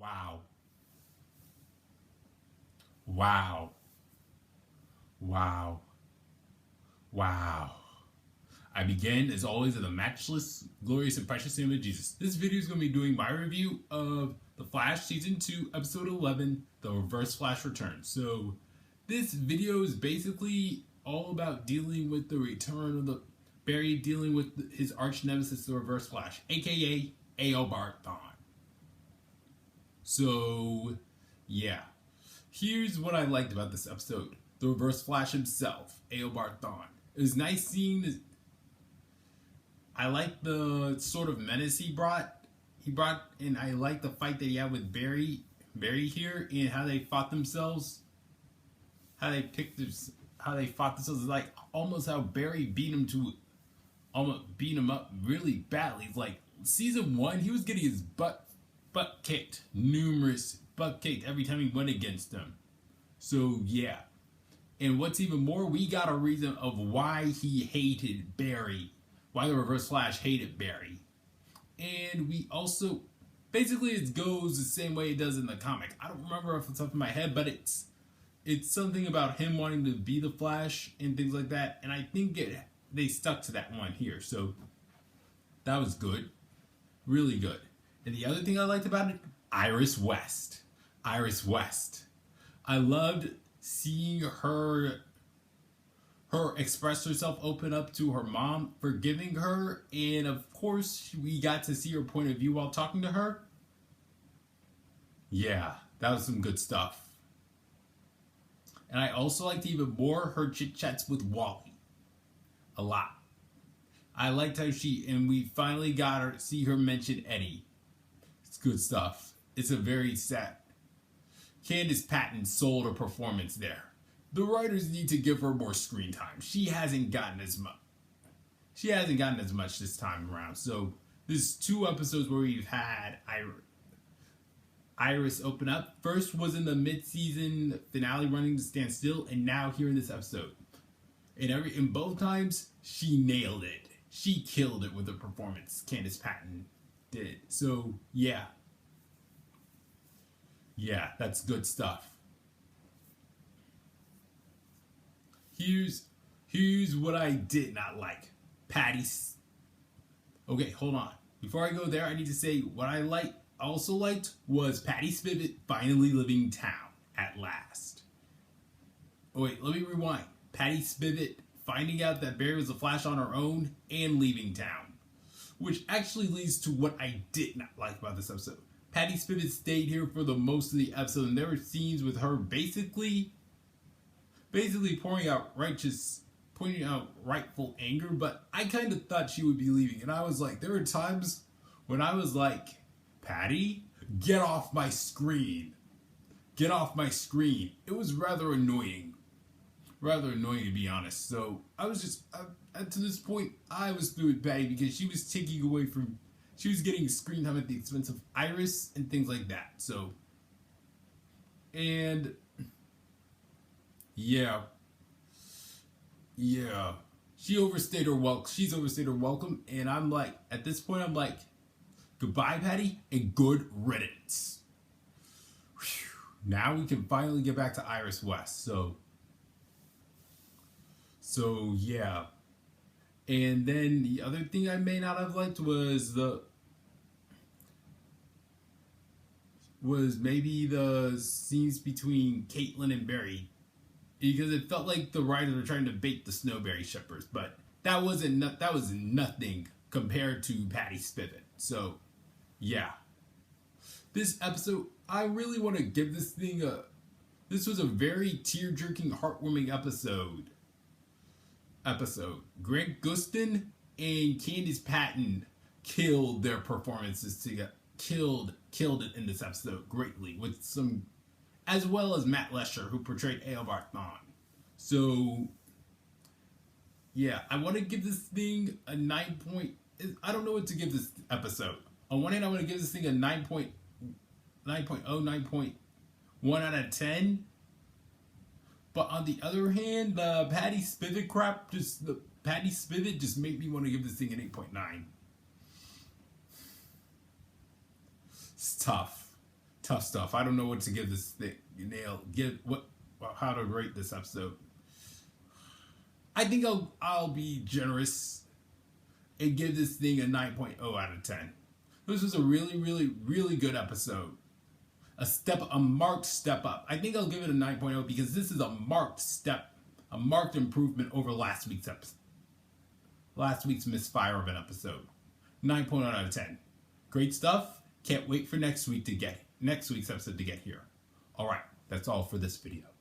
Wow. Wow. Wow. Wow. I begin, as always, in the matchless, glorious, and precious name of Jesus. This video is going to be doing my review of The Flash Season 2, Episode 11, The Reverse Flash Return. So, this video is basically all about dealing with the return of Barry dealing with his archnemesis, the Reverse Flash, aka Eobard Thawne. So, yeah. Here's what I liked about this episode. The Reverse Flash himself, Eobard Thawne. It was nice seeing. I like the sort of menace he brought, and I like the fight that he had with Barry here, and how they fought themselves. How they fought themselves. Like almost how Barry beat him up really badly. Like season 1, he was getting his butt kicked, numerous butt kicked every time he went against him. So yeah. And what's even more, we got a reason of why he hated Barry. Why the Reverse Flash hated Barry. And we also, basically it goes the same way it does in the comic. I don't remember off the top of my head, but it's something about him wanting to be the Flash and things like that. And I think they stuck to that one here. So that was good. Really good. And the other thing I liked about it, Iris West. Iris West. I loved seeing her express herself, open up to her mom, forgiving her, and of course we got to see her point of view while talking to her. Yeah, that was some good stuff. And I also liked even more her chit chats with Wally. A lot. I liked how and we finally got her, see her mention Eddie. It's good stuff. It's a very sad. Candice Patton sold her performance there. The writers need to give her more screen time. She hasn't gotten as much. She hasn't gotten as much this time around. So there's 2 episodes where we've had Iris open up. First was in the mid-season finale, Running to Stand Still, and now here in this episode. In both times, she nailed it. She killed it with the performance Candice Patton did. So yeah. Yeah, that's good stuff. Here's what I did not like. Patty's. Okay, hold on. Before I go there, I need to say what I also liked was Patty Spivot finally leaving town at last. Oh wait, let me rewind. Patty Spivot finding out that Barry was a Flash on her own and leaving town. Which actually leads to what I did not like about this episode. Patty Spivot stayed here for the most of the episode, and there were scenes with her basically pointing out rightful anger, but I kind of thought she would be leaving. And I was like, there were times when I was like, Patty, get off my screen. Get off my screen. It was rather annoying. Rather annoying, to be honest. So I was just, to this point, I was through with Patty because she was taking away from, she was getting screen time at the expense of Iris and things like that. So, and yeah. She overstayed her welcome. She's overstayed her welcome, and I'm like, at this point, I'm like, goodbye, Patty, and good riddance. Whew. Now we can finally get back to Iris West. So yeah. And then the other thing I may not have liked was maybe the scenes between Caitlin and Barry. Because it felt like the writers were trying to bait the Snowberry shippers, but that was nothing compared to Patty Spivot. So, yeah. This episode, I really want to give this thing this was a very tear-jerking, heartwarming episode. Grant Gustin and Candice Patton killed their performances together. Killed it in this episode greatly with some, as well as Matt Letscher, who portrayed Eobard Thawne. So, yeah, I want to give this thing a 9 point. I don't know what to give this episode. On one hand, I want to give this thing a 9.0, 9.1 out of 10. But on the other hand, the Patty Spivot crap, just made me want to give this thing an 8.9. It's tough. tough stuff. I don't know what to give this thing. How to rate this episode. I think I'll be generous and give this thing a 9.0 out of 10. This was a really, really, really good episode. A marked step up. I think I'll give it a 9.0 because this is a marked improvement over last week's episode. Last week's misfire of an episode. 9.0 out of 10. Great stuff. Can't wait for next week's episode to get here. All right, that's all for this video.